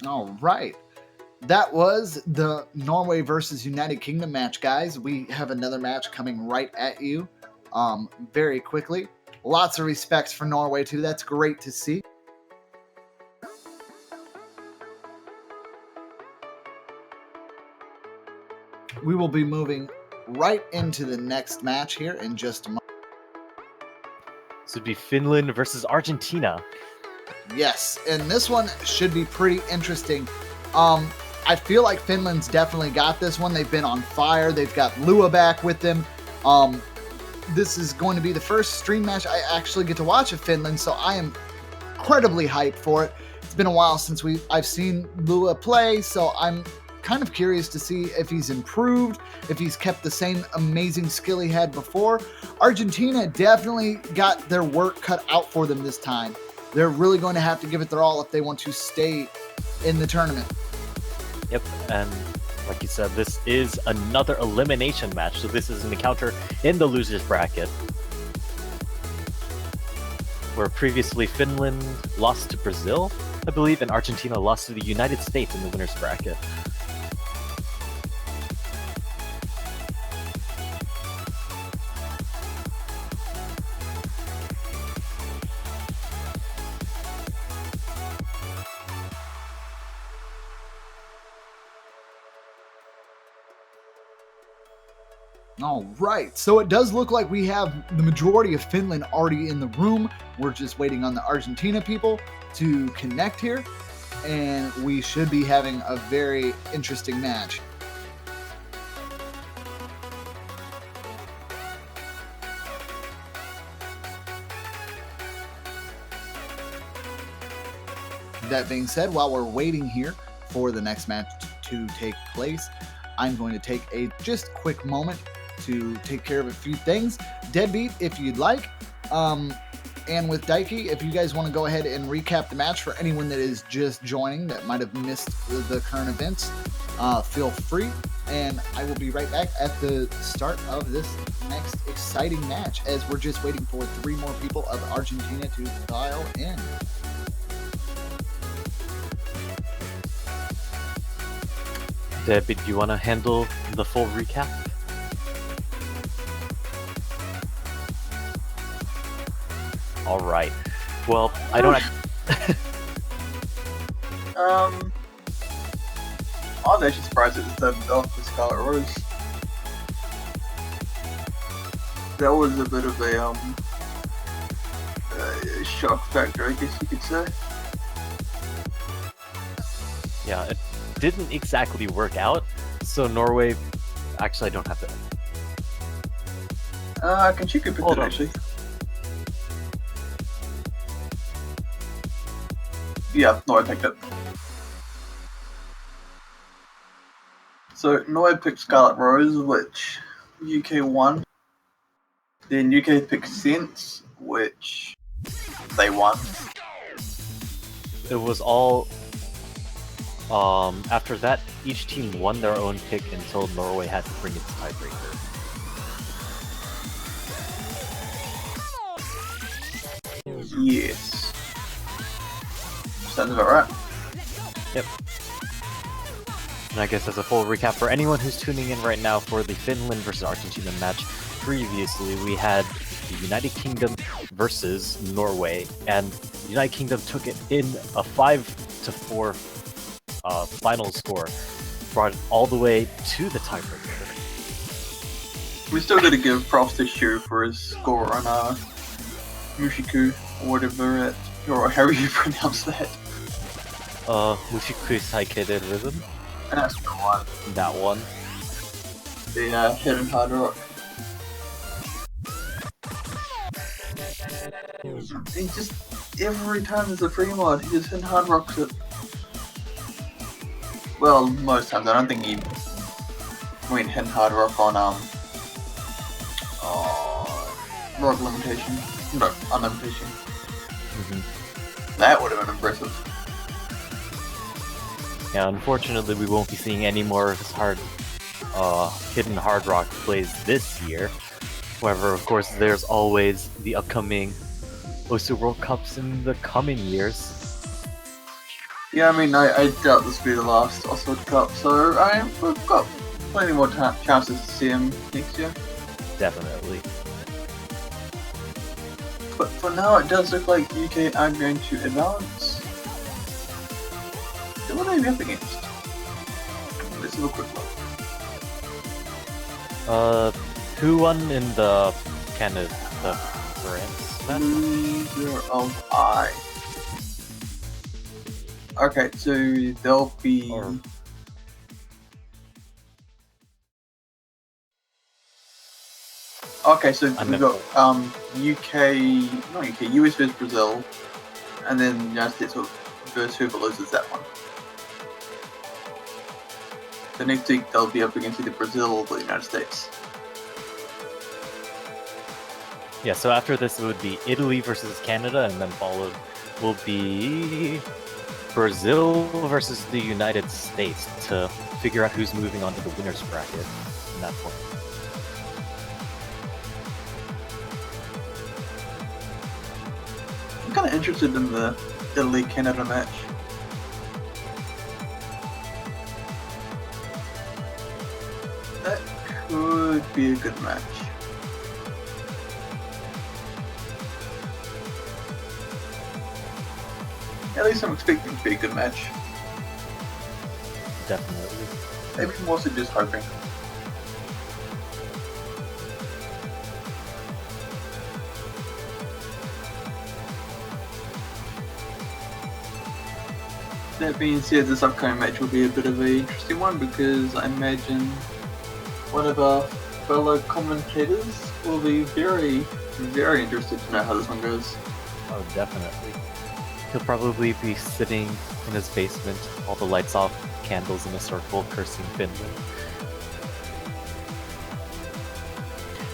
All right. That was the Norway versus United Kingdom match, guys. We have another match coming right at you very quickly. Lots of respects for Norway, too. That's great to see. We will be moving right into the next match here in just a moment. This would be Finland versus Argentina. Yes, and this one should be pretty interesting. I feel like Finland's definitely got this one. They've been on fire. They've got Lua back with them. This is going to be the first stream match I actually get to watch of Finland, so I am incredibly hyped for it. It's been a while since I've seen Lua play, so I'm kind of curious to see if he's improved, if he's kept the same amazing skill he had before. Argentina definitely got their work cut out for them this time. They're really going to have to give it their all if they want to stay in the tournament. Yep, and like you said, this is another elimination match, so this is an encounter in the losers bracket. Where previously Finland lost to Brazil, I believe, and Argentina lost to the United States in the winners bracket. All right, so it does look like we have the majority of Finland already in the room. We're just waiting on the Argentina people to connect here, and we should be having a very interesting match. That being said, while we're waiting here for the next match to take place, I'm going to take a just quick moment to take care of a few things. Deadbeat, if you'd like, and with Daiki, if you guys want to go ahead and recap the match for anyone that is just joining that might have missed the current events, feel free. And I will be right back at the start of this next exciting match as we're just waiting for 3 more people of Argentina to file in. Debbie, do you want to handle the full recap? All right. Well, I don't. I was actually surprised it was dubbed off the Scarlet Rose. That was a bit of a shock factor, I guess you could say. Yeah, it didn't exactly work out. So Norway, actually, I don't have to. Can she pick it actually? Yeah, Norway picked it. So Norway picked Scarlet Rose, which UK won. Then UK picked Sense, which they won. It was all. After that, each team won their own pick until Norway had to bring its tiebreaker. Yes. Sounds about right. Yep. And I guess as a full recap for anyone who's tuning in right now for the Finland versus Argentina match, previously we had the United Kingdom versus Norway, and the United Kingdom took it in a 5-4 final score, brought it all the way to the tiebreaker. We still gotta give props to Shu for his score on Mushiku, or whatever or how you pronounce that. Mushiku Saikei Rhythm. That's the one. That one. The Hidden Hard Rock. He just, every time there's a free mod, he just Hidden Hard Rocks it. Well, most times. I don't think he went Hidden Hard Rock on Rock Limitation. No, Unlimitation. That would have been impressive. Yeah, unfortunately we won't be seeing any more of his hidden hard rock plays this year. However, of course, there's always the upcoming OSU World Cups in the coming years. Yeah, I mean, I doubt this will be the last Oswald Cup, so we've got plenty more chances to see him next year. Definitely. But for now, it does look like UK are going to advance. Who will they be up against? Let's have a quick look. Who won in the France match? Neither of I. Okay, so they'll be. Okay, so we've got US versus Brazil, and then United States versus whoever loses that one. So next week they'll be up against either Brazil or the United States. Yeah, so after this it would be Italy versus Canada, and then followed will be Brazil versus the United States to figure out who's moving on to the winner's bracket in that point. I'm kind of interested in the Italy-Canada match. That could be a good match. At least I'm expecting it to be a good match. Definitely. Maybe I'm also just hoping. That being said, this upcoming match will be a bit of an interesting one because I imagine one of our fellow commentators will be very, very interested to know how this one goes. Oh, definitely. He'll probably be sitting in his basement, all the lights off, candles in a circle, cursing Finland.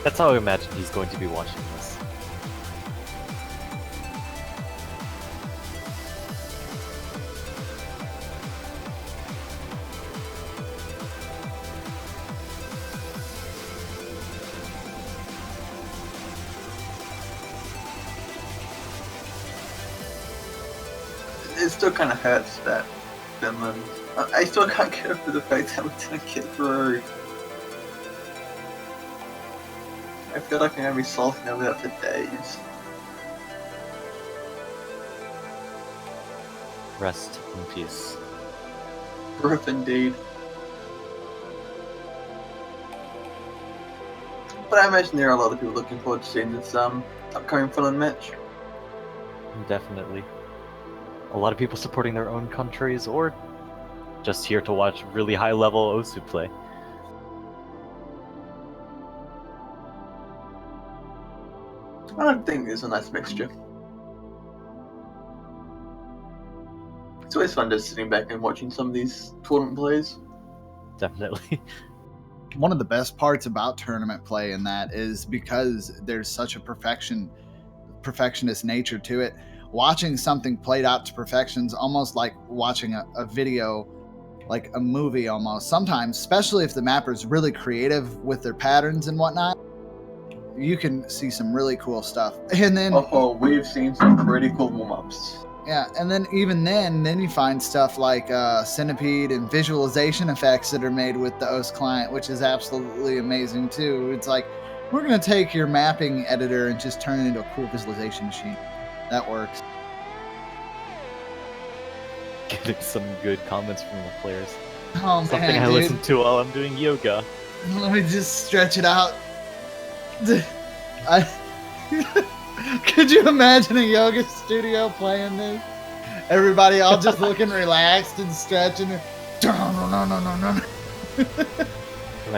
That's how I imagine he's going to be watching this. It still kind of hurts that Finland. I still can't get over the fact that we didn't get through. I feel like I'm gonna be sulking over that for days. Rest in peace. Rough indeed. But I imagine there are a lot of people looking forward to seeing this upcoming Finland match. Definitely. A lot of people supporting their own countries, or just here to watch really high-level Osu play. I think it's a nice mixture. It's always fun just sitting back and watching some of these tournament plays. Definitely. One of the best parts about tournament play in that is because there's such a perfectionist nature to it. Watching something played out to perfection's almost like watching a video, like a movie almost. Sometimes, especially if the mapper's really creative with their patterns and whatnot, you can see some really cool stuff. And then we've seen some pretty cool warm-ups. Yeah, and then even then you find stuff like centipede and visualization effects that are made with the OS client, which is absolutely amazing too. It's like, we're going to take your mapping editor and just turn it into a cool visualization machine. That works. Getting some good comments from the players. Oh, Something man, I dude. listen to while I'm doing yoga. Let me just stretch it out. Could you imagine a yoga studio playing this? Everybody all just looking relaxed and stretching. Imagine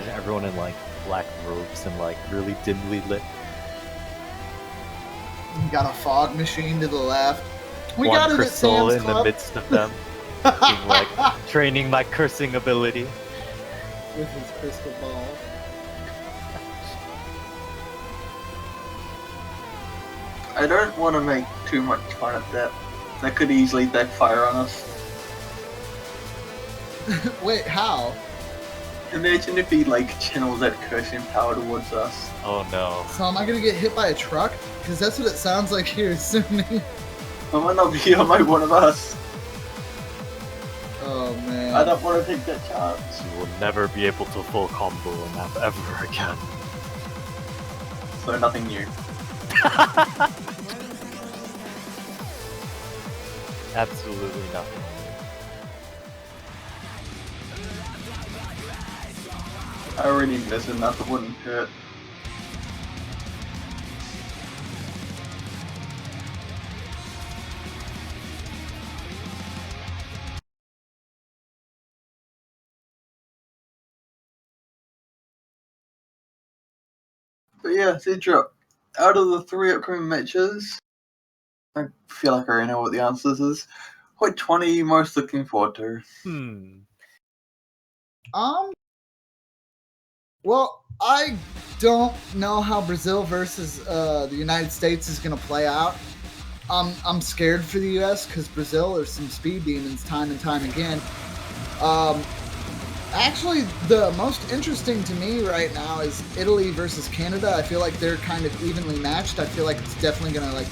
everyone in like black robes and like really dimly lit. You got a fog machine to the left. We One got it at crystal Sam's in the Club. midst of them, being like training my cursing ability. With his crystal ball. I don't want to make too much fun of that. That could easily backfire on us. Wait, how? Imagine if he like channels that cursing power towards us. Oh no. So am I gonna get hit by a truck? Because that's what it sounds like you're assuming. I might not be, I might one of us. Oh man. I don't want to take that chance. You will never be able to full combo a map ever again. So nothing new. Absolutely nothing. I already miss enough, it wouldn't hurt. But yeah, Cedra, out of the 3 upcoming matches, I feel like I already know what the answers is. Which one are you most looking forward to? Well, I don't know how Brazil versus the United States is going to play out. I'm scared for the U.S. because Brazil are some speed demons time and time again. Actually, the most interesting to me right now is Italy versus Canada. I feel like they're kind of evenly matched. I feel like it's definitely going to like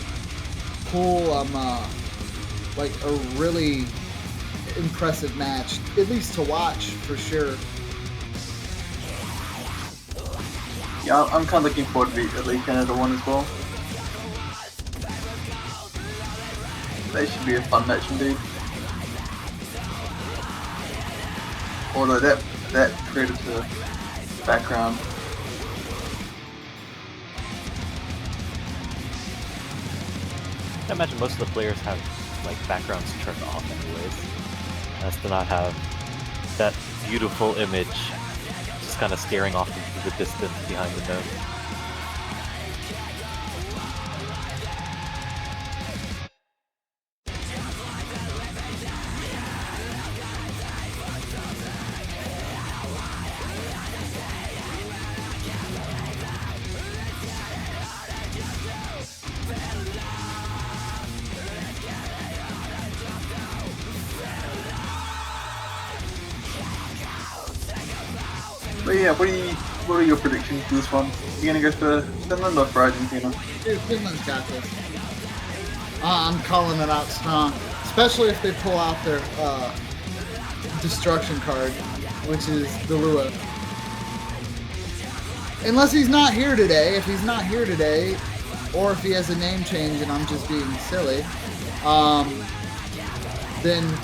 pull like a really impressive match, at least to watch for sure. Yeah, I'm kind of looking forward to the Italy-Canada one as well. That should be a fun match indeed. Although that Predator background. I imagine most of the players have like backgrounds turned off anyways. As to not have that beautiful image just kind of staring off into the distance behind the nose. But yeah, what are your predictions for this one? You gonna go for Finland or for Argentina? Dude, Finland's got this. I'm calling it out strong, especially if they pull out their destruction card, which is the Lua. Unless he's not here today. If he's not here today, or if he has a name change and I'm just being silly, then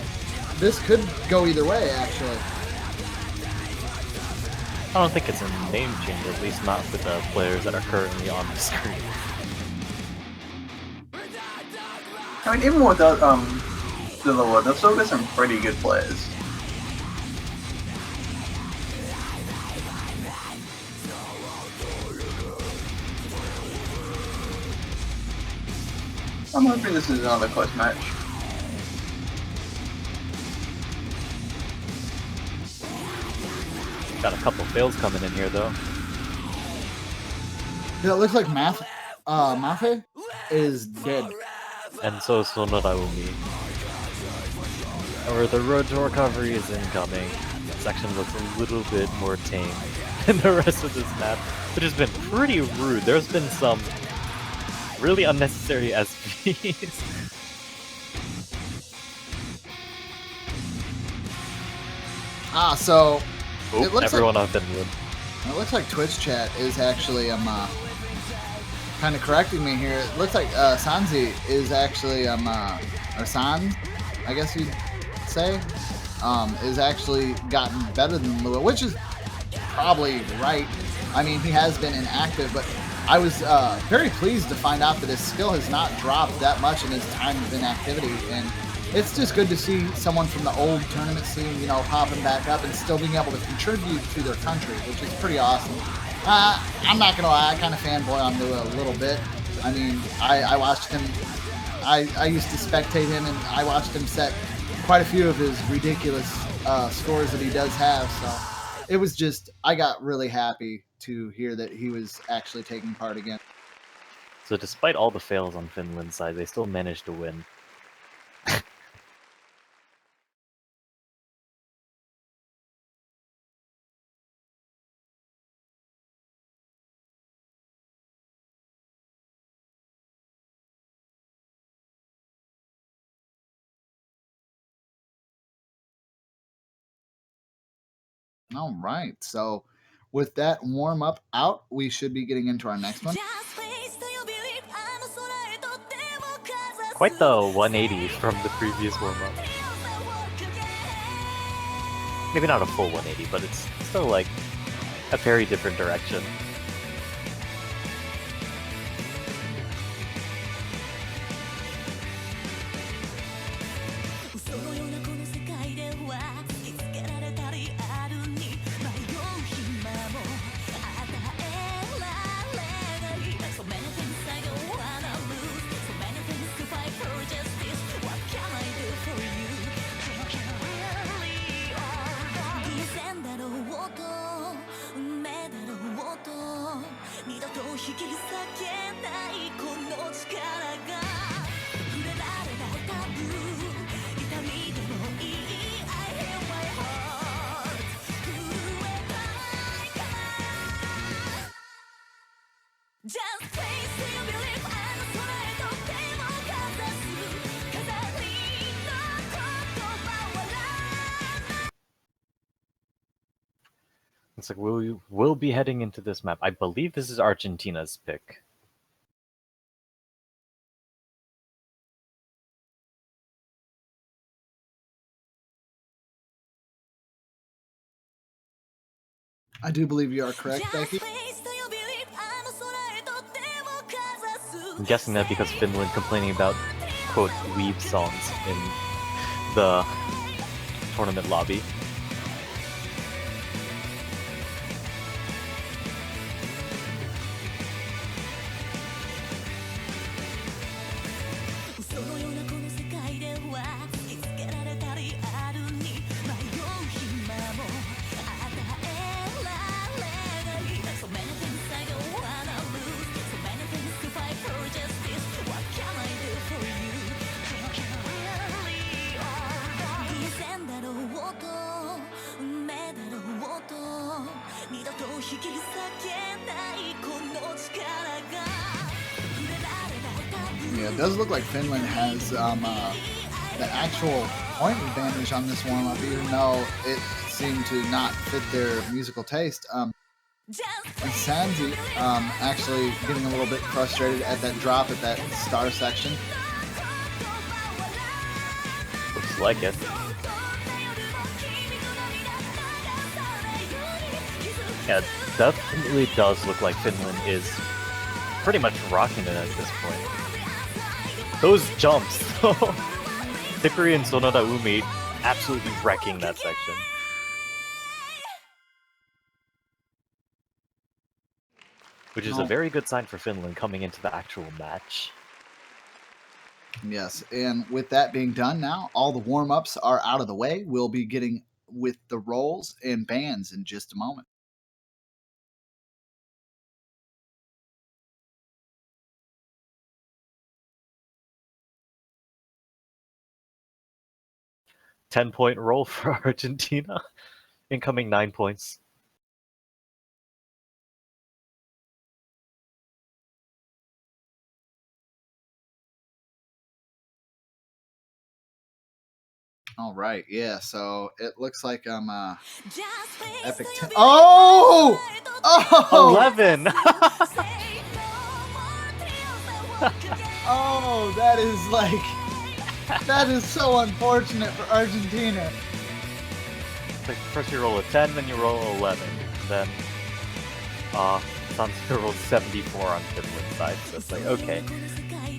this could go either way, actually. I don't think it's a name change, at least not with the players that are currently on the screen. I mean, even without the Lua, they've still got some pretty good players. I'm hoping this is another close match. Got a couple fails coming in here though. Yeah, it looks like Mafe is dead. And so is Sonoraumi. Or the road to recovery is incoming. This section looks a little bit more tame than the rest of this map, which has been pretty rude. There's been some really unnecessary SPs. So Oop, it looks everyone on Finland. It looks like Twitch chat is actually kind of correcting me here. It looks like Sanzi is actually or San, I guess you'd say, is actually gotten better than Lua, which is probably right. I mean, he has been inactive, but I was very pleased to find out that his skill has not dropped that much in his time of inactivity, and it's just good to see someone from the old tournament scene, you know, popping back up and still being able to contribute to their country, which is pretty awesome. I'm not gonna lie, I kind of fanboy on Lua a little bit. I mean, I watched him. I used to spectate him, and I watched him set quite a few of his ridiculous scores that he does have. So it was just, I got really happy to hear that he was actually taking part again. So despite all the fails on Finland's side, they still managed to win. All right. So with that warm up out, we should be getting into our next one. Quite the 180 from the previous warm-up. Maybe not a full 180, but it's still like a very different direction. It's like we'll be heading into this map. I believe this is Argentina's pick. I do believe you are correct, Becky. I'm guessing that because Finland complaining about, quote, weeb songs in the tournament lobby. Yeah, it does look like Finland has the actual point advantage on this warm-up, even though it seemed to not fit their musical taste. And Sanzi actually getting a little bit frustrated at that drop at that star section. Looks like it. Yeah, definitely does look like Finland is pretty much rocking it at this point. Those jumps, Hikari and Sonoda Umi absolutely wrecking that section. Which is a very good sign for Finland coming into the actual match. Yes, and with that being done now, all the warm-ups are out of the way. We'll be getting with the roles and bands in just a moment. $10-point roll for Argentina. Incoming 9 points. All right, yeah. So it looks like I'm epic. Oh, 11. Oh, that is like that is so unfortunate for Argentina. Like first you roll a 10, then you roll 11, then Sanzi rolled 74 on Finland's side. So it's like okay,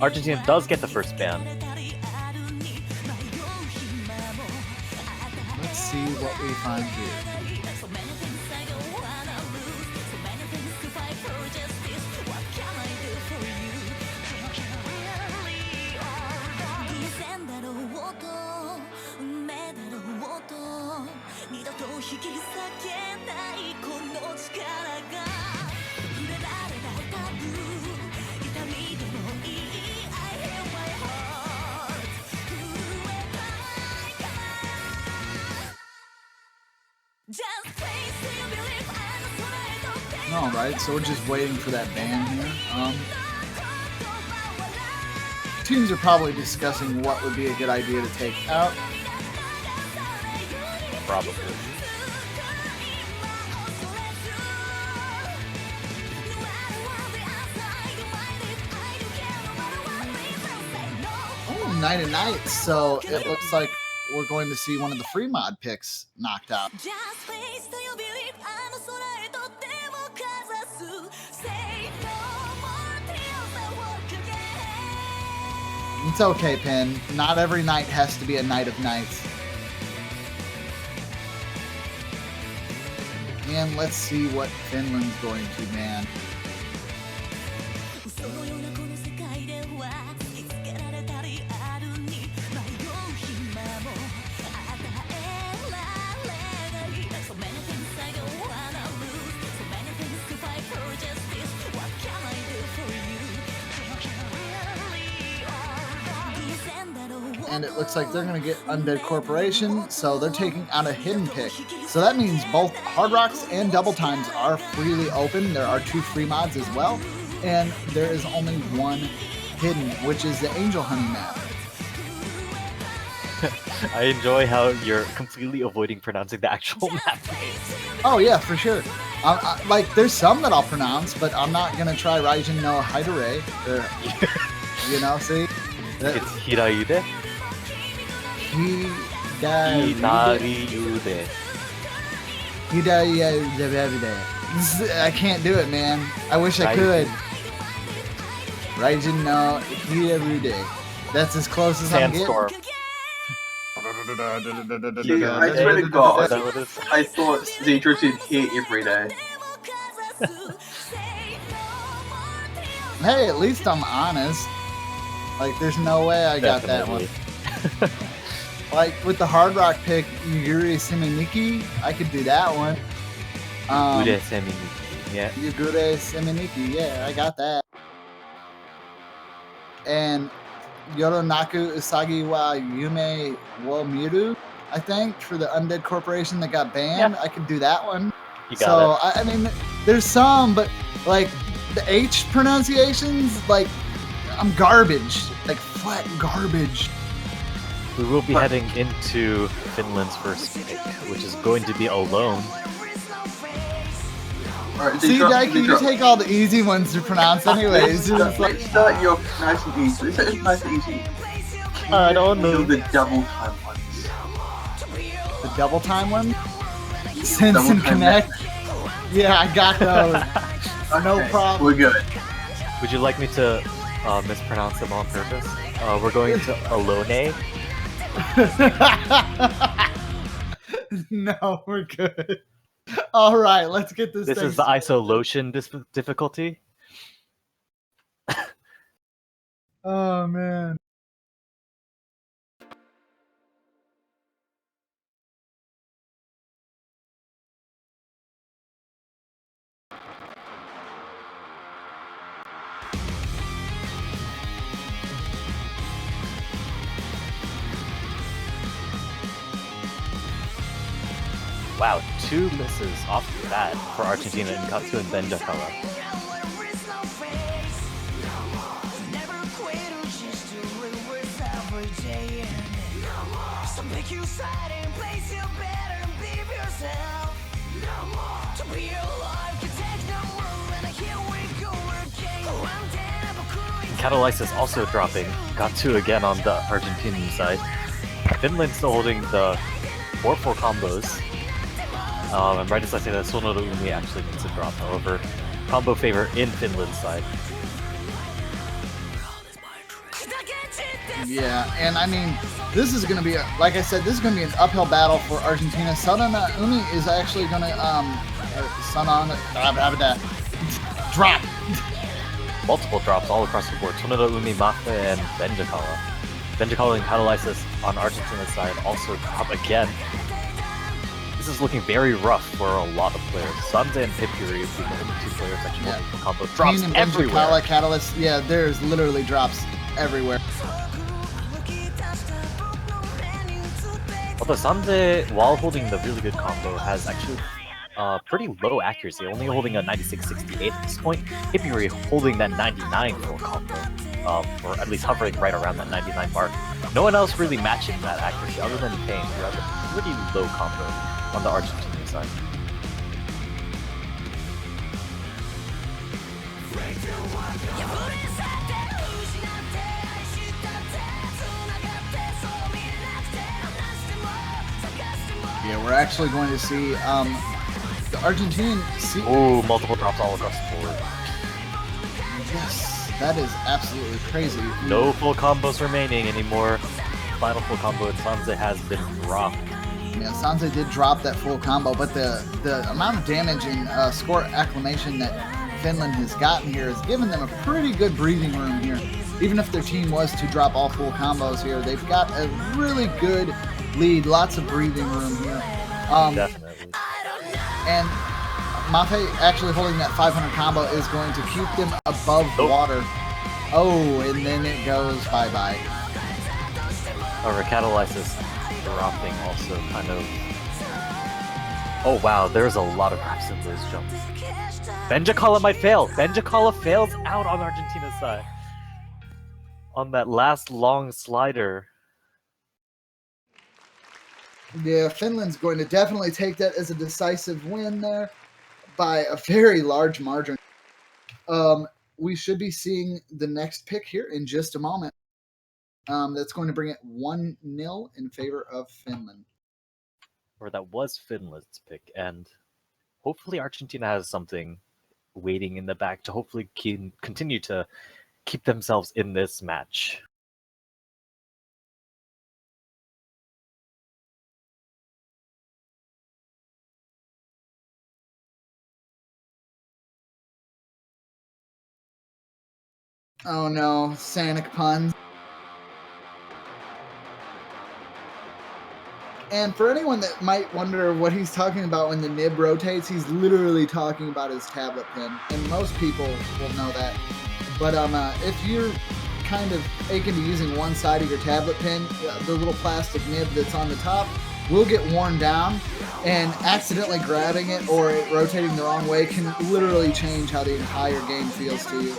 Argentina does get the first ban. Let's see what we find here. All right, so we're just waiting for that ban here. Teams are probably discussing what would be a good idea to take out. Probably. United Knights, so it looks like we're going to see one of the free mod picks knocked out. It's okay, Pin. Not every night has to be a night of nights. And let's see what Finland's going to, man. And it looks like they're going to get Undead Corporation, so they're taking out a hidden pick. So that means both Hard Rocks and Double Times are freely open. There are 2 free mods as well, and there is only one hidden, which is the Angel Honey map. I enjoy how you're completely avoiding pronouncing the actual map name. Oh yeah, for sure. Like, there's some that I'll pronounce, but I'm not going to try Raijin no Haidare. You know, see? It's Hirayude. Hidayude. Hidayude. I can't do it, man. I wish I could. Raijin no Hirarude. That's as close as I'm getting. Yeah, I swear to God, I thought Zedrus is here every day. Hey, at least I'm honest. Like, there's no way I got Definitely. that one. Like, with the Hard Rock pick, Yugure Seminiki, I could do that one. Yugure Seminiki, yeah. Yugure Seminiki, yeah, I got that. And Yoronaku Usagi wa Yume wo Miru, I think, for the Undead Corporation that got banned. Yeah. I could do that one. You got it. I mean, there's some, but, like, the H pronunciations, like, I'm garbage. Like, flat garbage. We will be heading into Finland's first pick, which is going to be alone. Right, see, Daiki, you take all the easy ones to pronounce anyways. Let's start your nice and easy. Let's start nice and easy. I don't know. The double time ones. The double time one? Sense and Connect? Yeah, I got those. Okay, no problem. We're good. Would you like me to mispronounce them on purpose? We're going to Alone. No, we're good. All right, let's get this. This thing is the isolation difficulty. Oh man. Wow, 2 misses off the bat for Argentina in Katsu and Benjakala. Catalysis also dropping. Katsu again on the Argentinian side. Finland still holding the 4-4 combos. And right as I say that, Sonoda Umi actually needs a drop. However, combo favor in Finland's side. Yeah, and I mean, this is going to be, like I said, this is going to be an uphill battle for Argentina. Sonoda Umi is actually going to, drop. Multiple drops all across the board. Sonoda Umi, Mafe, and Benjakala. Benjakala and Catalysis on Argentina's side also drop again. This is looking very rough for a lot of players. Sanze and Pipuri being the only 2 players actually holding the combo. Drops everywhere. Catalyst, yeah, there's literally drops everywhere. Although Sanze, while holding the really good combo, has actually pretty low accuracy, only holding a 96-68 at this point. Pipuri holding that 99 for a combo, or at least hovering right around that 99 mark. No one else really matching that accuracy other than Pain, who has a pretty low combo on the Argentinian side. Yeah, we're actually going to see the Argentinian. Ooh, multiple drops all across the board. Yes, that is absolutely crazy. No full combos remaining anymore. Final full combo in Sanze has been dropped. Yeah, Sanze did drop that full combo, but the amount of damage and score acclamation that Finland has gotten here has given them a pretty good breathing room here. Even if their team was to drop all full combos here, they've got a really good lead, lots of breathing room here. Definitely. And Mafe actually holding that 500 combo is going to keep them above water. Oh, and then it goes bye-bye. Our Catalysis dropping also kind of... Oh wow, there's a lot of grabs in those jumps. Benjakala might fail. Benjakala fails out on Argentina's side. On that last long slider. Yeah, Finland's going to definitely take that as a decisive win there by a very large margin. We should be seeing the next pick here in just a moment. That's going to bring it 1-0 in favor of Finland. Or that was Finland's pick, and hopefully Argentina has something waiting in the back to hopefully continue to keep themselves in this match. Oh no, Sanic puns. And for anyone that might wonder what he's talking about when the nib rotates, he's literally talking about his tablet pin. And most people will know that. But if you're kind of aching to using one side of your tablet pin, the little plastic nib that's on the top will get worn down, and accidentally grabbing it or it rotating the wrong way can literally change how the entire game feels to you.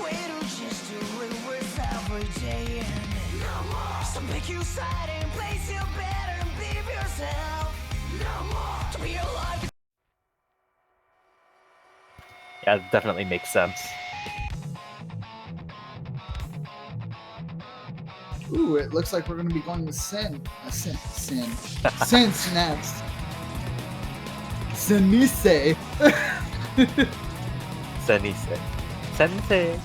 Yeah, it definitely makes sense. Ooh, it looks like we're going to be going with Since next. Senise. Senise. Sensei.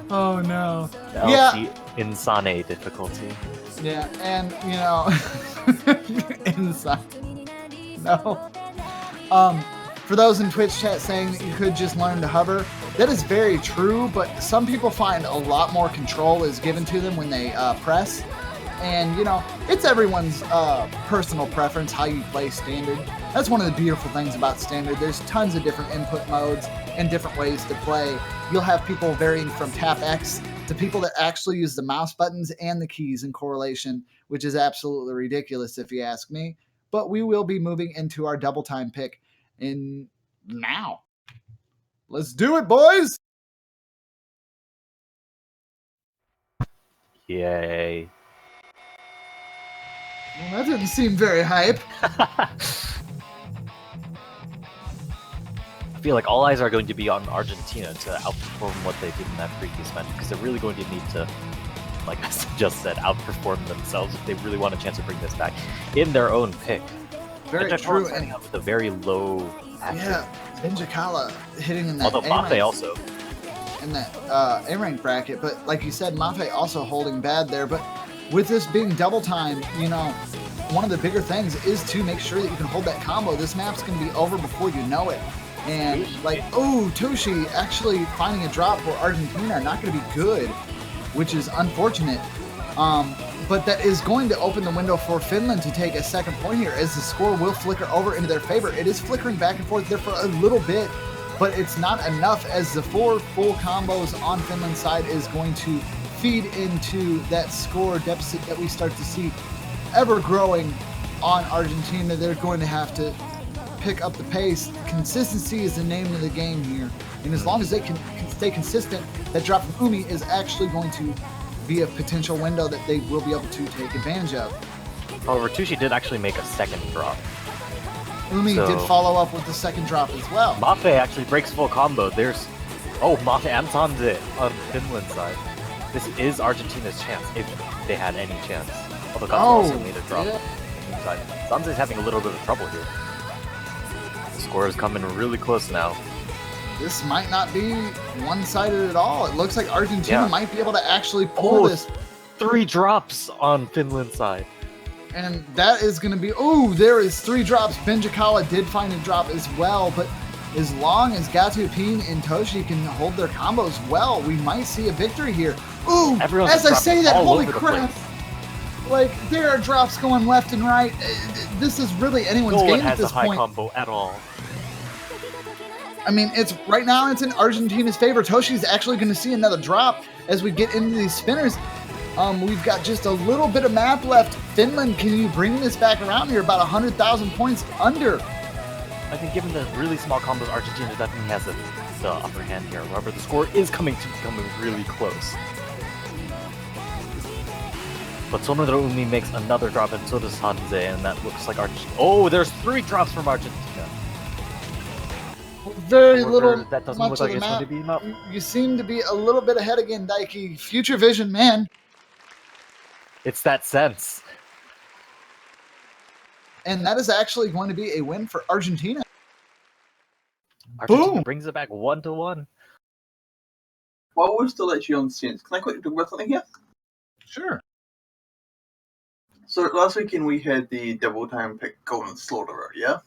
Oh no. LC Insane difficulty. Yeah, and you know, insane. No. For those in Twitch chat saying that you could just learn to hover, that is very true, but some people find a lot more control is given to them when they press. And, you know, it's everyone's personal preference how you play Standard. That's one of the beautiful things about Standard. There's tons of different input modes and different ways to play. You'll have people varying from tap X to people that actually use the mouse buttons and the keys in correlation, which is absolutely ridiculous if you ask me. But we will be moving into our double time pick in now. Let's do it, boys! Yay. Well, that didn't seem very hype. I feel like all eyes are going to be on Argentina to outperform what they did in that previous match, because they're really going to need to, like I just said, outperform themselves if they really want a chance to bring this back in their own pick. Very true. And with a very low action. Yeah, Benjakala hitting in that Although Mafe also. In that A-rank bracket, but like you said, Mafe also holding bad there. But with this being double time, you know, one of the bigger things is to make sure that you can hold that combo. This map's going to be over before you know it. And like, oh, Toshi actually finding a drop for Argentina, not going to be good, which is unfortunate. But that is going to open the window for Finland to take a second point here, as the score will flicker over into their favor. It is flickering back and forth there for a little bit, but it's not enough, as the 4 full combos on Finland's side is going to feed into that score deficit that we start to see ever growing on Argentina. They're going to have to pick up the pace. Consistency is the name of the game here, and as long as they can stay consistent, that drop from Umi is actually going to be a potential window that they will be able to take advantage of. However, Tushi did actually make a second drop. Umi did follow up with the second drop as well. Mafe actually breaks full combo. There's... Oh, Mafe and Sanze on Finland's side. This is Argentina's chance, if they had any chance. Although Gatsu also made a drop. Yeah. team side. Sanze's having a little bit of trouble here. The score is coming really close now. This might not be one-sided at all. It looks like Argentina might be able to actually pull this. 3 drops on Finland's side. And that is going to be... Oh, there is 3 drops. Benjikala did find a drop as well, but as long as Gatupin and Toshi can hold their combos well, we might see a victory here. Ooh, as I say that, holy crap. Like, there are drops going left and right. This is really anyone's game at this point. No one has a high combo at all. I mean, it's right now it's in Argentina's favor. Toshi's actually going to see another drop as we get into these spinners. We've got just a little bit of map left. Finland, can you bring this back around here? About 100,000 points under. I think given the really small combos, Argentina definitely has the upper hand here. However, the score is coming really close. But Sonodra Umi makes another drop, and so does Sanze, and that looks like Argentina. Oh, there's 3 drops from Argentina. Very little. That doesn't much look like of the it's going to be enough. You seem to be a little bit ahead again, Daiki. Future vision, man. It's that sense. And that is actually going to be a win for Argentina. Argentina Boom! brings it back 1-1. While we're still actually on sense, can I quickly talk about something here? Sure. So last weekend we had the double time pick Golden Slaughterer, yeah?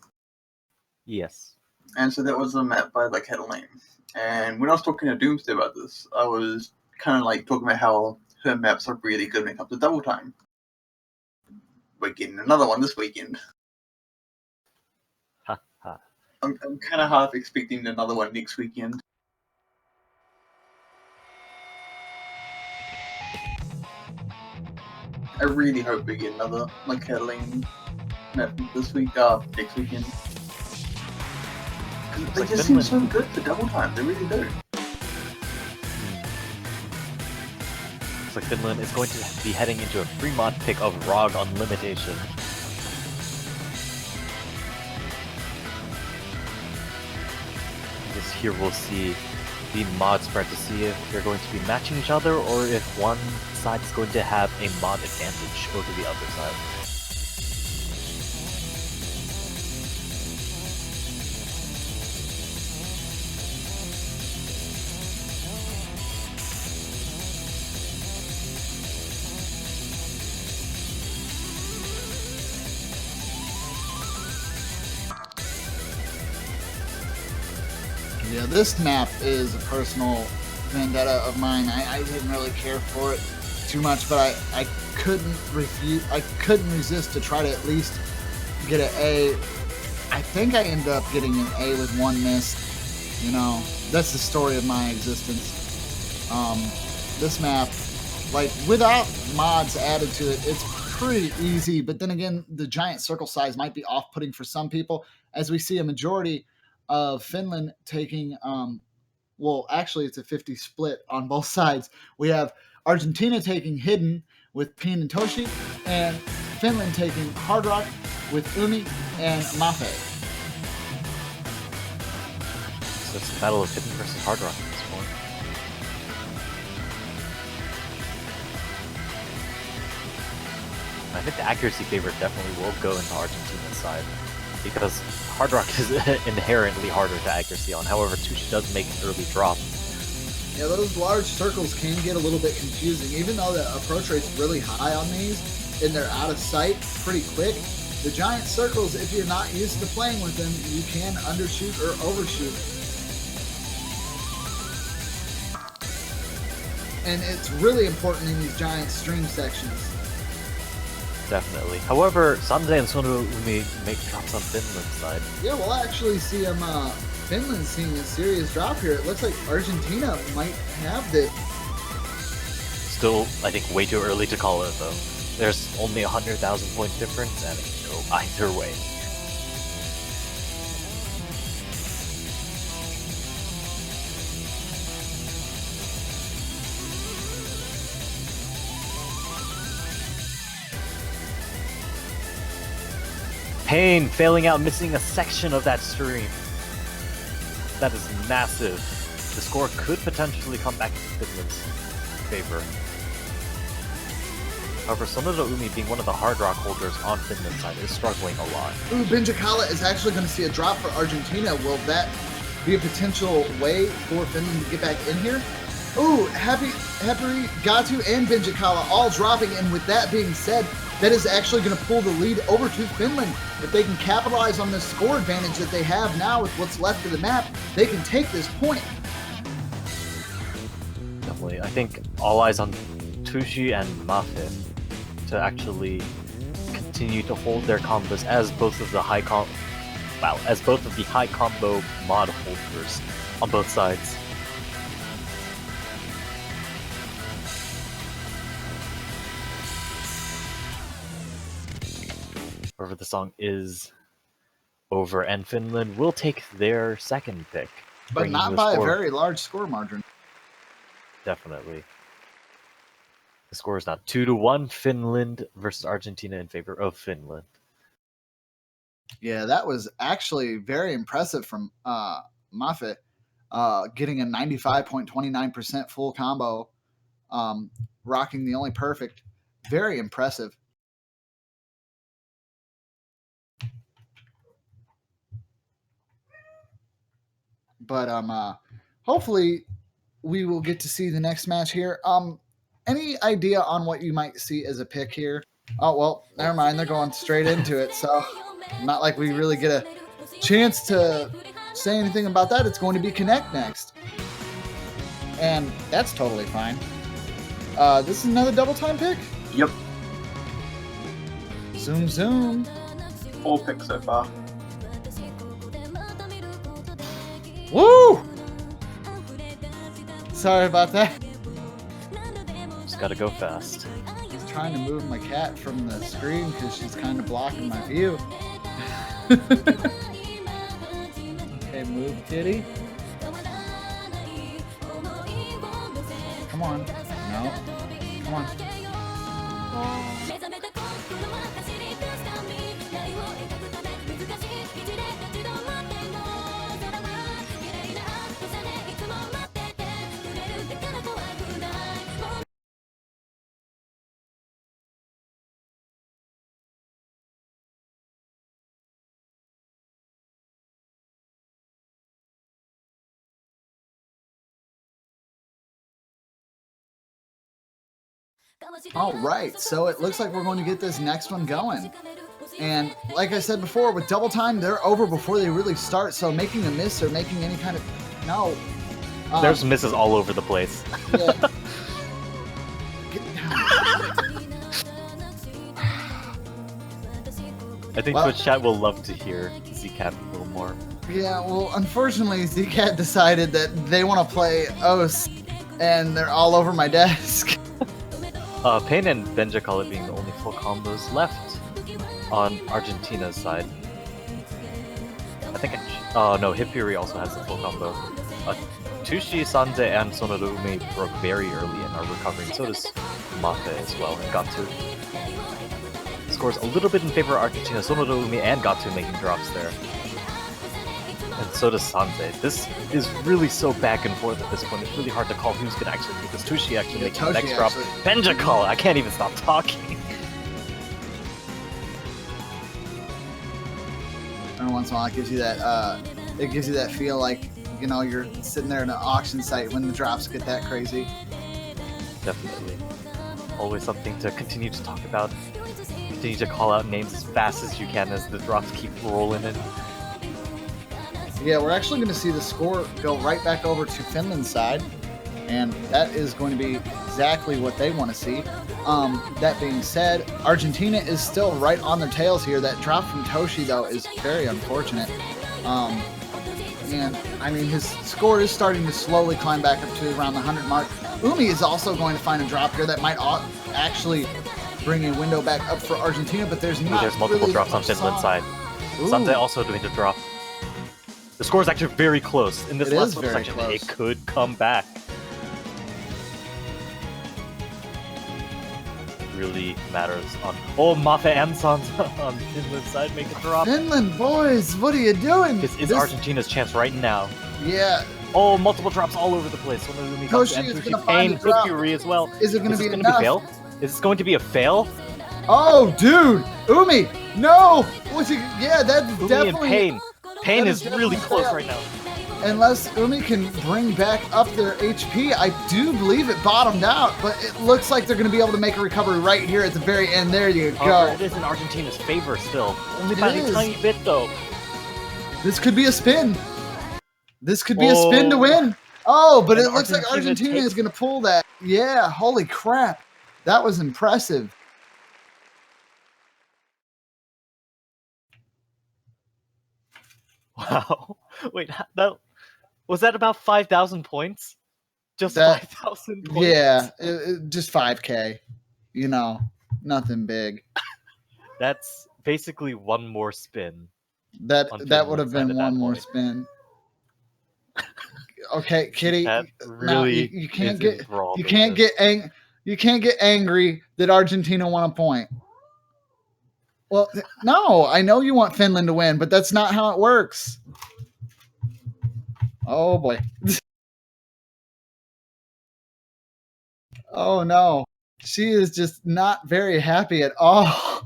Yes. And so that was a map by like Catalan. And when I was talking to Doomsday about this, I was kind of like talking about how her maps are really good when it comes to double time. We're getting another one this weekend. Ha ha. I'm kind of half expecting another one next weekend. I really hope we get another like Catalan map this week, next weekend. They like just Finland. seem so good for double time. They really do. Looks like Finland is going to be heading into a free mod pick of Rog on Limitation. I guess here we'll see the mod spread to see if they're going to be matching each other or if one side is going to have a mod advantage over the other side. Yeah, this map is a personal vendetta of mine. I didn't really care for it too much, but I couldn't resist to try to at least get an A. I think I ended up getting an A with 1 miss. You know, that's the story of my existence. This map, like, without mods added to it, it's pretty easy, but then again, the giant circle size might be off-putting for some people, as we see a majority of Finland taking, well, actually it's a 50 split on both sides. We have Argentina taking Hidden with Pin and Toshi, and Finland taking Hard Rock with Umi and Mafe. So it's the battle of Hidden versus Hard Rock at this point. I think the accuracy favor definitely will go into Argentina's side, because Hard Rock is inherently harder to accuracy on. However, Tushi does make an early drop. Yeah, those large circles can get a little bit confusing. Even though the approach rate's really high on these, and they're out of sight pretty quick, the giant circles, if you're not used to playing with them, you can undershoot or overshoot. And it's really important in these giant stream sections. Definitely. However, Sanze and Sono Umi make drops on Finland's side. Yeah, we'll actually see Finland seeing a serious drop here. It looks like Argentina might have this. Still, I think way too early to call it though. There's only 100,000 point difference and it can go either way. Pain failing out, missing a section of that stream. That is massive. The score could potentially come back to Finland's favor. However, Sonoda Umi, being one of the hard rock holders on Finland's side, is struggling a lot. Ooh, Benjikala is actually going to see a drop for Argentina. Will that be a potential way for Finland to get back in here? Ooh, Happy, Gatu, and Benjikala all dropping, and with that being said, that is actually going to pull the lead over to Finland. If they can capitalize on this score advantage that they have now with what's left of the map, they can take this point. Definitely. I think all eyes on Tushi and Mafe to actually continue to hold their combos as both of the high combo mod holders on both sides. However, the song is over, and Finland will take their second pick. But not by a very large score margin. Definitely. The score is now 2-1, Finland versus Argentina in favor of Finland. Yeah, that was actually very impressive from Mafe, getting a 95.29% full combo, rocking the only perfect. Very impressive. But hopefully we will get to see the next match here. Any idea on what you might see as a pick here? Oh, well, never mind. They're going straight into it, so not like we really get a chance to say anything about that. It's going to be Connect next. And that's totally fine. This is another double time pick? Yep. Zoom, zoom. 4 picks so far. Woo! Sorry about that. Just gotta go fast. I'm trying to move my cat from the screen because she's kind of blocking my view. Okay, move, kitty. Come on. No. Come on. All right, so it looks like we're going to get this next one going. And like I said before, with double time, they're over before they really start. So making a miss or making any kind of... No. There's misses all over the place. Yeah. I think Twitch chat will love to hear Zcat a little more. Yeah, well, unfortunately, Zcat decided that they want to play OS, and they're all over my desk. Pain and Benjikala being the only full combos left on Argentina's side. I think no, Hipuri also has the full combo. Tushi, Sanze, and Sonoda Umi broke very early and are recovering. So does Mafe as well, and Gatu. Scores a little bit in favor of Argentina. Sonoda Umi and Gatu making drops there. And so does Sanze. This is really so back and forth at this point. It's really hard to call who's going to actually make this. Tushi actually making the next drop. Benjikala! I can't even stop talking. Every once in a while, it gives you that feel like, you know, you're sitting there in an auction site when the drops get that crazy. Definitely. Always something to continue to talk about. Continue to call out names as fast as you can as the drops keep rolling in. Yeah, we're actually going to see the score go right back over to Finland's side, and that is going to be exactly what they want to see. That being said, Argentina is still right on their tails here. That drop from Toshi, though, is very unfortunate. And, I mean, his score is starting to slowly climb back up to around the 100 mark. Umi is also going to find a drop here that might actually bring a window back up for Argentina, but there's not there's multiple really drops on Finland's side. Sanze also doing the drop. The score is actually very close. In this last little section, it could come back. Really matters on... Oh, Mafe and Sanze on Finland's side make a drop. Finland, boys, what are you doing? This is Argentina's chance right now. Yeah. Oh, multiple drops all over the place. Toshi is going to find a drop. Hipuri as well. Is it going to be enough? Is this going to be a fail? Oh, dude! Umi! No! What's he? Yeah, that's Umi definitely... and Pain that is is really definitely close fail. right now. Unless Umi can bring back up their HP, I do believe it bottomed out, but it looks like they're going to be able to make a recovery right here at the very end. There you go. However, it is in Argentina's favor still. Only by a tiny bit, though. This could be a spin. This could be a spin to win. Oh, but And it looks like Argentina takes- is going to pull that. Yeah, holy crap. That was impressive. Wow. Wait, was that about 5,000 points? Just That- 5,000 points? Yeah, just 5K. You know, nothing big. That's basically one more spin. That On would have Finland's side been at one that more point. spin. Okay, Kitty. That no, really you can't is get enthralled you with can't this. get angry that Argentina won a point. Well, no, I know you want Finland to win, but that's not how it works. Oh boy. Oh no. She is just not very happy at all.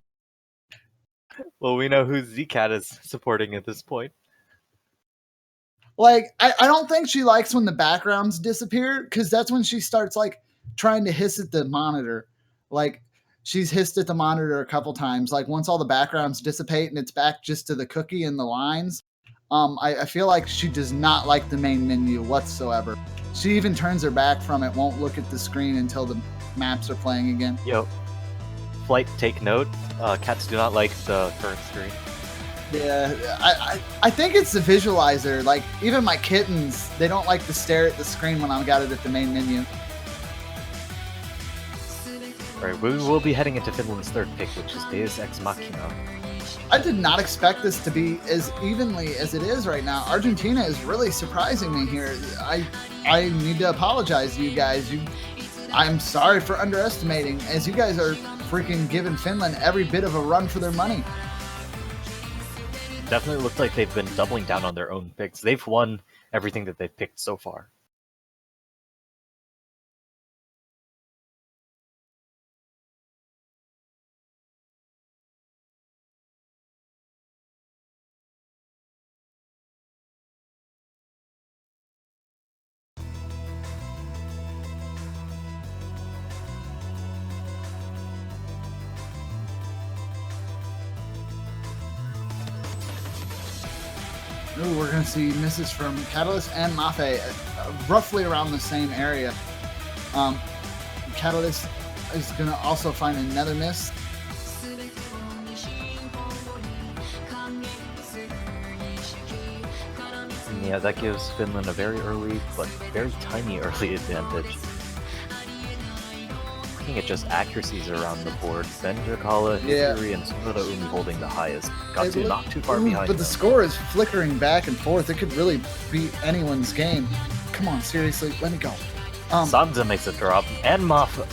Well, we know who Zcat is supporting at this point. Like, I don't think she likes when the backgrounds disappear, because that's when she starts like trying to hiss at the monitor. Like, she's hissed at the monitor a couple times. Like, once all the backgrounds dissipate and it's back just to the cookie and the lines. I feel like she does not like the main menu whatsoever. She even turns her back from it, won't look at the screen until the maps are playing again. Yo, Flight, take note. Cats do not like the current screen. Yeah, I think it's the visualizer. Like, even my kittens, they don't like to stare at the screen when I've got it at the main menu. Alright, we will be heading into Finland's third pick, which is Deus Ex Machina. I did not expect this to be as evenly as it is right now. Argentina is really surprising me here. I need to apologize to you guys. I'm sorry for underestimating, as you guys are freaking giving Finland every bit of a run for their money. Definitely looks like they've been doubling down on their own picks. They've won everything that they've picked so far. Ooh, we're going to see misses from Catalyst and Mafe, roughly around the same area. Catalyst is going to also find another miss. Yeah, that gives Finland a very early, but very tiny early advantage. Looking at just accuracies around the board, Bender, Kala, Hizuri, and Tsunoda Umi holding the highest. Gatsu not too far behind But the them. score is flickering back and forth. It could really be anyone's game. Come on, seriously, let me go. Sansa makes a drop, and Mafa.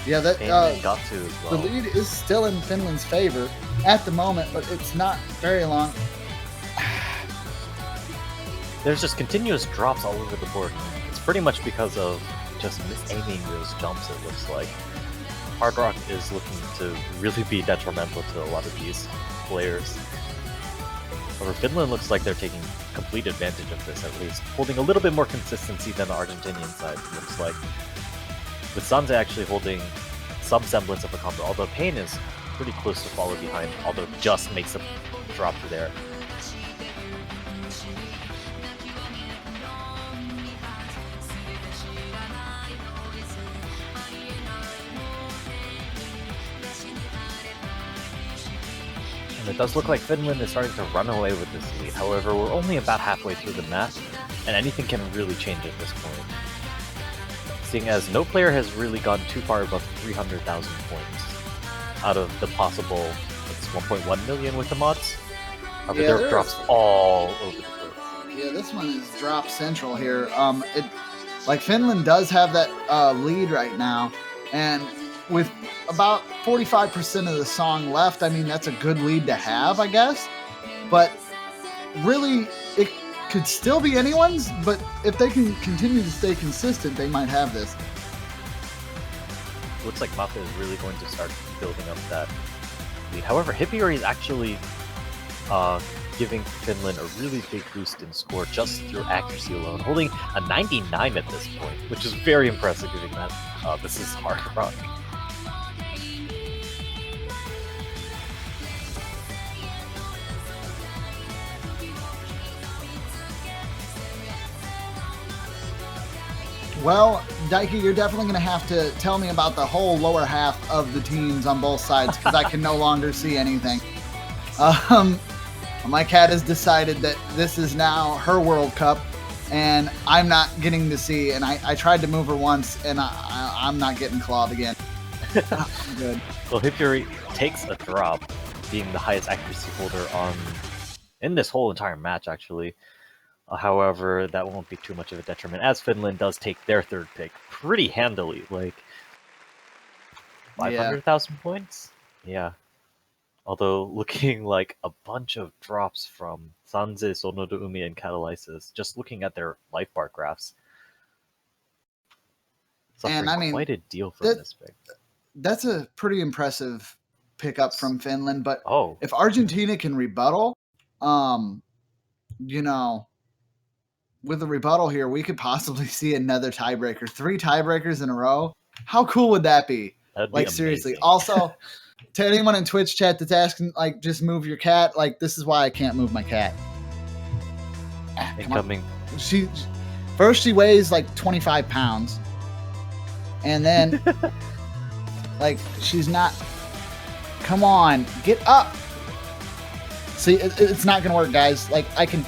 Yeah, that And Gatsu as well. the lead is still in Finland's favor at the moment, but it's not very long. There's just continuous drops all over the board. It's pretty much because of just aiming those jumps, it looks like. Hard Rock is looking to really be detrimental to a lot of these players. However, Finland looks like they're taking complete advantage of this, at least. Holding a little bit more consistency than the Argentinian side, it looks like. With Sansa actually holding some semblance of a combo, although Pain is pretty close to follow behind, although just makes a drop through there. And it does look like Finland is starting to run away with this lead. However, we're only about halfway through the map, and anything can really change at this point. Seeing as no player has really gone too far above 300,000 points out of the possible, it's 1.1 million with the mods. However, Yeah, there are there's- drops all over the place. Yeah, this one is drop central here. Like Finland does have that lead right now, and with about 45% of the song left, I mean that's a good lead to have, I guess. But really, it could still be anyone's, but if they can continue to stay consistent, they might have this. Looks like Mafia is really going to start building up that lead. However, Hippiori is actually giving Finland a really big boost in score just through accuracy alone, holding a 99 at this point, which is very impressive given that this is hard rock. Well, Daiki, you're definitely going to have to tell me about the whole lower half of the teams on both sides because I can no longer see anything. My cat has decided that this is now her World Cup, and I'm not getting to see. And I tried to move her once, and I'm not getting clawed again. I'm good. Well, Hippiori takes a drop, being the highest accuracy holder in this whole entire match, actually. However, that won't be too much of a detriment, as Finland does take their third pick pretty handily, like 500,000 points? Yeah. Although looking like a bunch of drops from Sanze, Sonoda Umi, and Catalysis, just looking at their life bar graphs. Suffering quite a deal from this pick. That's a pretty impressive pickup from Finland, but oh, if Argentina can rebuttal, you know, with a rebuttal here, we could possibly see another tiebreaker. 3 tiebreakers in a row. How cool would that be? That'd be like, amazing. Seriously. Also, to anyone in Twitch chat that's asking, like, just move your cat, like, this is why I can't move my cat. Incoming. First she weighs, like, 25 pounds. And then, like, she's not... Come on. Get up! See, it's not going to work, guys. Like, I can...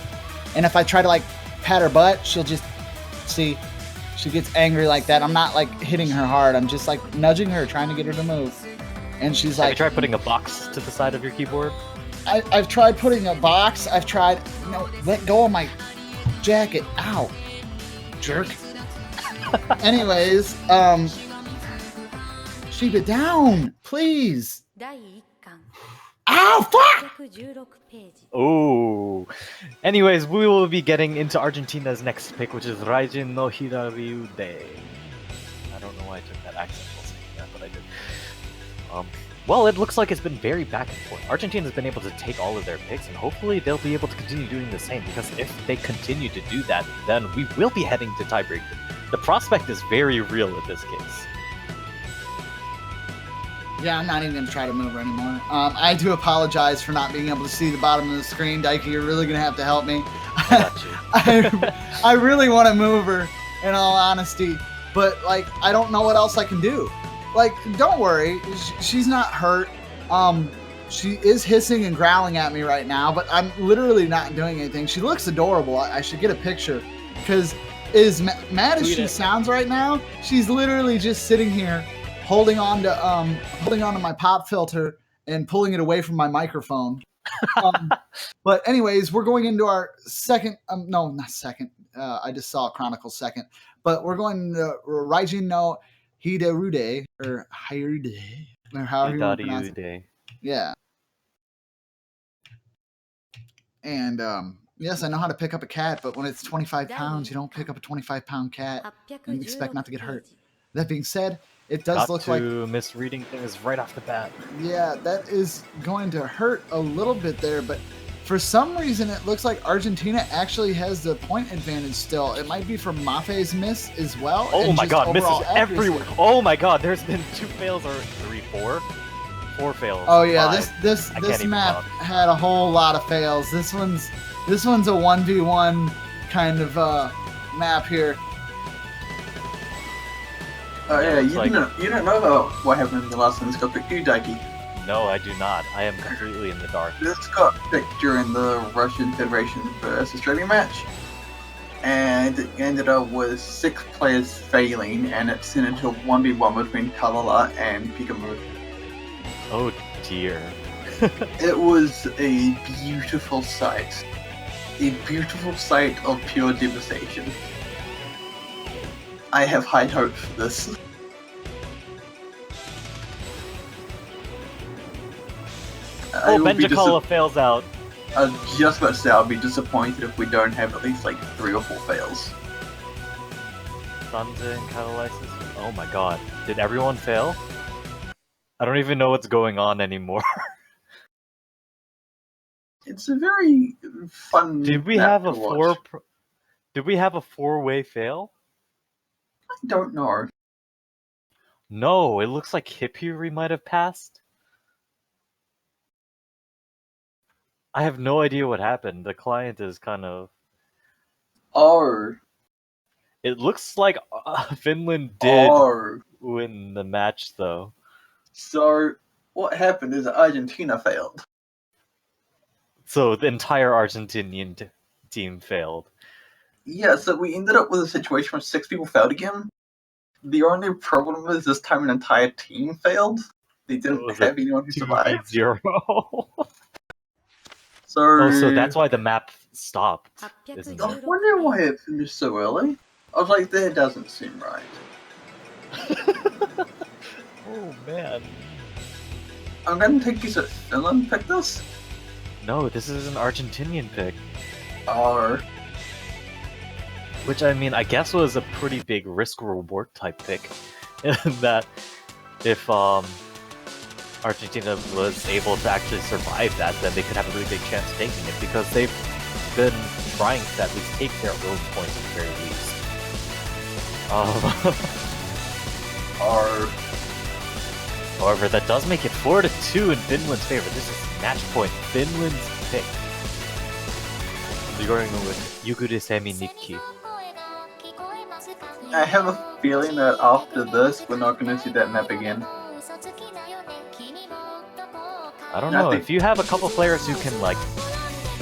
And if I try to, like, pat her butt, she'll just see she gets angry like that. I'm not like hitting her hard, I'm just like nudging her, trying to get her to move, and she's like, have you tried putting a box to the side of your keyboard? I've tried putting a box. I've tried, no, let go of my jacket. Ow, jerk. Anyways, keep it down, please. Ow, fuck! Oh. Anyways, we will be getting into Argentina's next pick, which is Raijin no Hirariude. I don't know why I took that accent while saying that, but I did. Well, it looks like it's been very back and forth. Argentina's been able to take all of their picks, and hopefully they'll be able to continue doing the same, because if they continue to do that, then we will be heading to tiebreaker. The prospect is very real in this case. Yeah, I'm not even going to try to move her anymore. I do apologize for not being able to see the bottom of the screen. Daiki, you're really going to have to help me. I got you. I really want to move her, in all honesty. But, like, I don't know what else I can do. Like, don't worry. She's not hurt. She is hissing and growling at me right now, but I'm literally not doing anything. She looks adorable. I should get a picture. Because as mad as she sounds right now, she's literally just sitting here holding on to my pop filter and pulling it away from my microphone. But anyways, we're going into our second. No, not second. I just saw Chronicle second, but we're going to Raijin no Hidarude or Hirude or however you want to pronounce it. Yeah. And yes, I know how to pick up a cat, but when it's 25 pounds, you don't pick up a 25-pound cat and expect not to get hurt. That being said, it does look like misreading things right off the bat. Yeah, that is going to hurt a little bit there, but for some reason it looks like Argentina actually has the point advantage still. It might be from Mafe's miss as well. Oh my god, misses everywhere. Oh my god, there's been 2 fails or 3, 4? 4 fails. Oh yeah, 5. this map had a whole lot of fails. This one's a 1v1 kind of map here. Oh yeah, you don't know about what happened in the last one. This got picked, do you, Daiki? No, I do not. I am completely in the dark. This got picked during the Russian Federation vs Australia match, and it ended up with 6 players failing, and it sent into a 1v1 between Kalala and Pikamu. Oh dear. It was a beautiful sight. A beautiful sight of pure devastation. I have high hope for this. Oh, Benjakala fails out. I was just about to say I'll be disappointed if we don't have at least like 3 or 4 fails. Sanza and Catalysis. Oh my god. Did everyone fail? I don't even know what's going on anymore. It's a very fun. Did we map have to a watch. Did we have a 4-way fail? I don't know. No, it looks like Hippuri might have passed. I have no idea what happened. The client is kind of... Oh. It looks like Finland did Oh. win the match, though. So what happened is Argentina failed. So the entire Argentinian team failed. Yeah, so we ended up with a situation where 6 people failed again. The only problem is this time an entire team failed. They didn't have anyone who survived. 2v0. So that's why the map stopped, isn't I it? wonder why it finished so early. I was like, that doesn't seem right. Oh man. I'm gonna take you that Finland picked this. No, this is an Argentinian pick. Or Which, I mean, I guess was a pretty big risk-reward type pick. In that if Argentina was able to actually survive that, then they could have a really big chance of taking it, because they've been trying to at least take their own points at the very least. However, that does make it 4-2 in Finland's favor. This is match point. Finland's pick. We're going with Yugure Semi Nikki. I have a feeling that after this, we're not gonna see that map again. I don't know, if you have a couple players who can, like,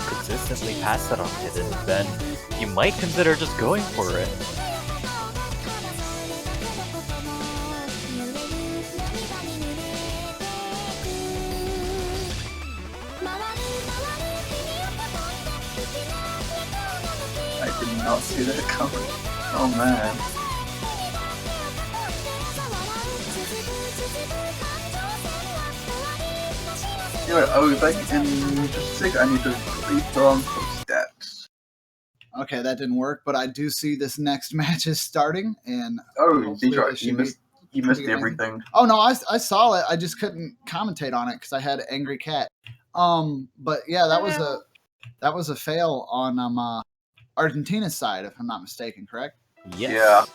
consistently pass that on hidden, then you might consider just going for it. I did not see that coming. Oh man. Anyway, I'll be back in just a sec. I need to fill on some stats. Okay, that didn't work, but I do see this next match is starting, and Oh, hopefully Detroit, this you should be missed pretty amazing. everything. Oh no, I saw it. I just couldn't commentate on it because I had Angry Cat. But yeah, that was a fail on Argentina's side, if I'm not mistaken. Correct? Yes. Yeah.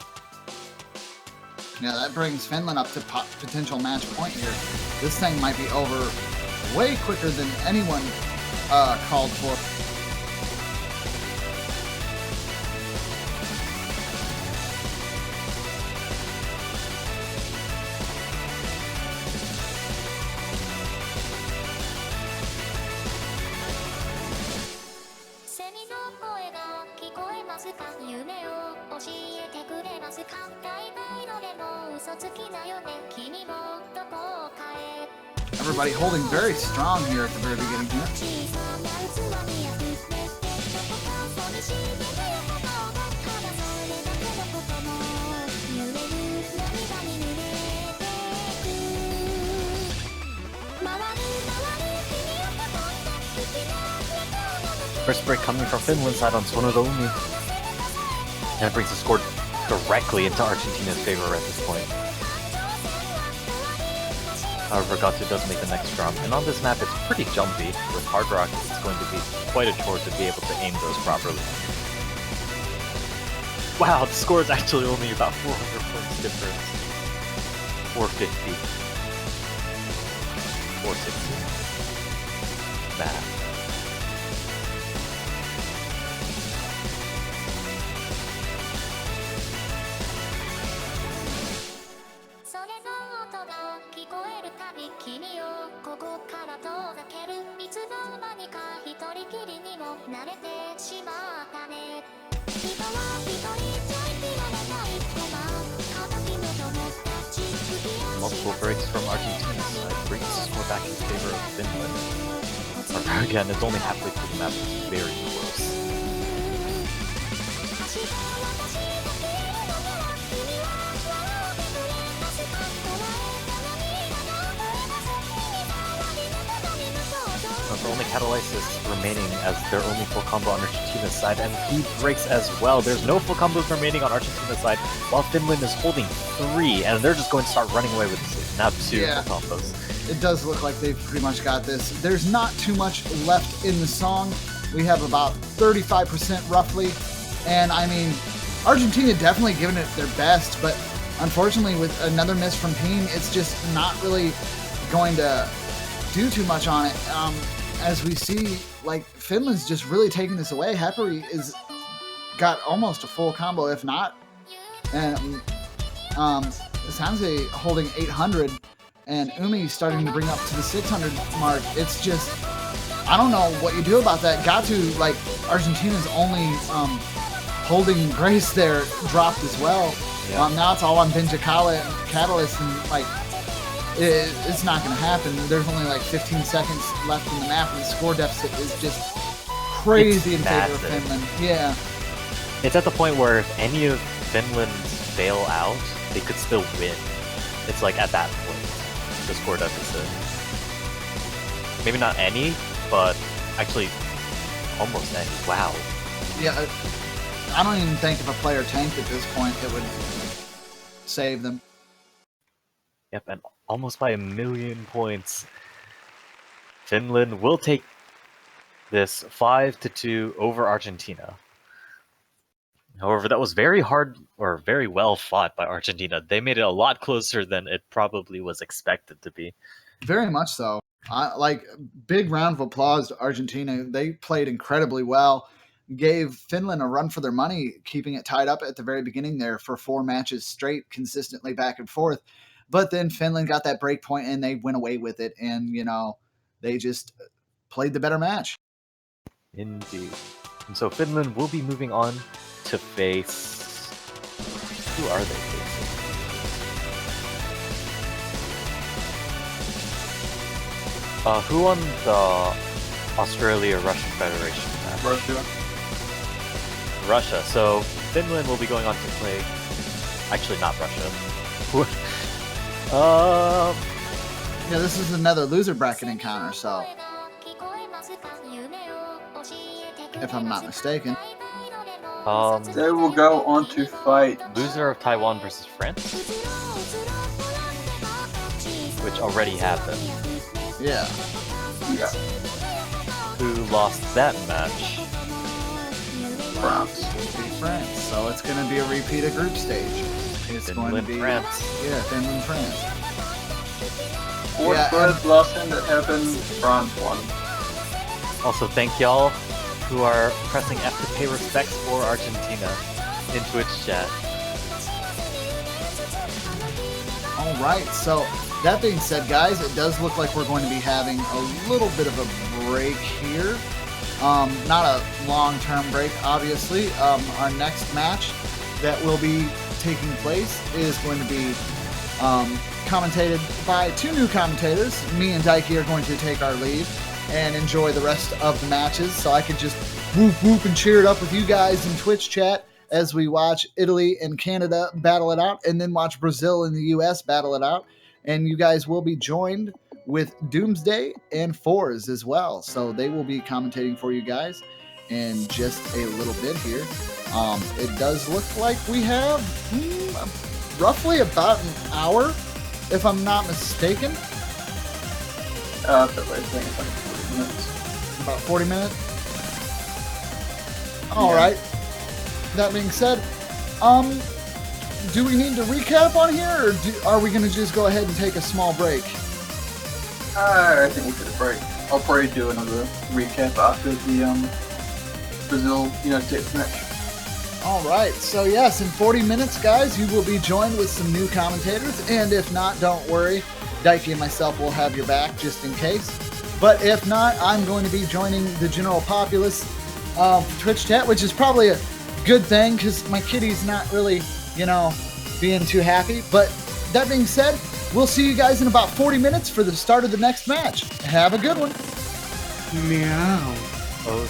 Yeah, that brings Finland up to potential match point here. This thing might be over way quicker than anyone called for. Everybody holding very strong here at the very beginning here. First break coming from Finland's side on Sonodomi. That brings the score directly into Argentina's favor at this point. However, Gatsu does make the next drum, and on this map it's pretty jumpy. With Hard Rock, it's going to be quite a chore to be able to aim those properly. Wow, the score is actually only about 400 points difference. 450. 460. Math. Multiple breaks from Argentina's side brings the score back in favor of Finland. However, again, it's only halfway through the map, it's very close. with only Catalysis remaining as their only full combo on Argentina's side, and he breaks as well. There's no full combos remaining on Argentina's side, while Finland is holding 3, and they're just going to start running away with now 2 full combos. It does look like they've pretty much got this. There's not too much left in the song. We have about 35% roughly, and I mean, Argentina definitely giving it their best, but unfortunately with another miss from Peen, it's just not really going to do too much on it. As we see, like, Finland's just really taking this away. Hepari is got almost a full combo, if not, and Sanse holding 800, and Umi starting to bring up to the 600 mark. It's just, I don't know what you do about that. Gatu, like, Argentina's only holding Grace there, dropped as well. Yeah. Now it's all on Benjikala and Catalyst, and like, it's not going to happen. There's only like 15 seconds left in the map, and the score deficit is just crazy in favor of Finland. Yeah. It's at the point where if any of Finland's fail out, they could still win. It's like at that point, the score deficit. Maybe not any, but actually almost any. Wow. Yeah, I don't even think if a player tanked at this point, it would save them. Yep, and almost by 1,000,000 points. Finland will take this 5-2 over Argentina. However, that was very hard, or very well fought by Argentina. They made it a lot closer than it probably was expected to be. Very much so. Like, big round of applause to Argentina. They played incredibly well. Gave Finland a run for their money, keeping it tied up at the very beginning there for 4 matches straight, consistently back and forth. But then Finland got that break point and they went away with it. And, you know, they just played the better match. Indeed. And so Finland will be moving on to face... Who are they facing? Who won the Australia-Russian Federation match? Russia. So Finland will be going on to play... Actually, not Russia. Yeah, this is another loser bracket encounter, so... if I'm not mistaken. They will go on to fight Loser of Taiwan versus France, which already happened. Yeah. Yeah. Who lost that match? France. France. So it's going to be a repeat of group stage. It's Finland, going to be France. Yeah, Finland, France. Fourth last time that happened, France won. Also, thank y'all who are pressing F to pay respects for Argentina in Twitch chat. All right. So that being said, guys, it does look like we're going to be having a little bit of a break here. Not a long-term break, obviously. Our next match that will be taking place is going to be commentated by 2 new commentators. Me and Daiki are going to take our lead and enjoy the rest of the matches, so I could just whoop whoop and cheer it up with you guys in Twitch chat as we watch Italy and Canada battle it out, and then watch Brazil and the US battle it out. And you guys will be joined with Doomsday and Fours as well, so they will be commentating for you guys in just a little bit here. It does look like we have roughly about an hour, if I'm not mistaken. But I think it's like 40 minutes. About 40 minutes. All right. That being said, do we need to recap on here, or are we going to just go ahead and take a small break? I think we'll take a break. I'll probably do another recap after the Brazil-United States match. All right. So yes, in 40 minutes, guys, you will be joined with some new commentators, and if not, don't worry. Daiki and myself will have your back just in case. But if not, I'm going to be joining the general populace of Twitch chat, which is probably a good thing because my kitty's not really, you know, being too happy. But that being said, we'll see you guys in about 40 minutes for the start of the next match. Have a good one. Meow. Oh,